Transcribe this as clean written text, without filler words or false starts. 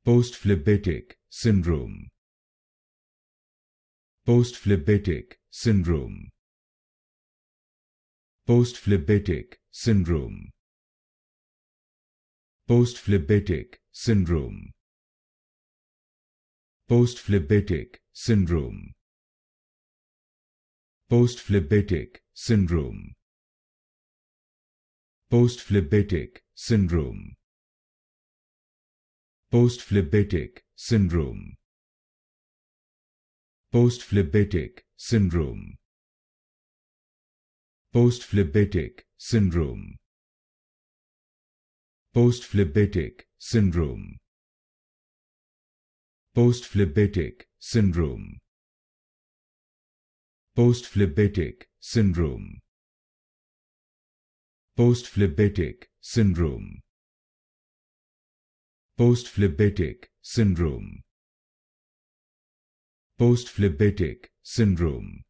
Postphlebitic Syndrome. Postphlebitic Syndrome. Postphlebitic Syndrome. Postphlebitic Syndrome. Postphlebitic Syndrome. Postphlebitic Syndrome. Postphlebitic Syndrome. Postphlebitic Syndrome. Postphlebitic Syndrome. Postphlebitic Syndrome. Postphlebitic Syndrome. Postphlebitic Syndrome. Postphlebitic Syndrome. Postphlebitic Syndrome. Postphlebitic Syndrome. Postphlebitic Syndrome.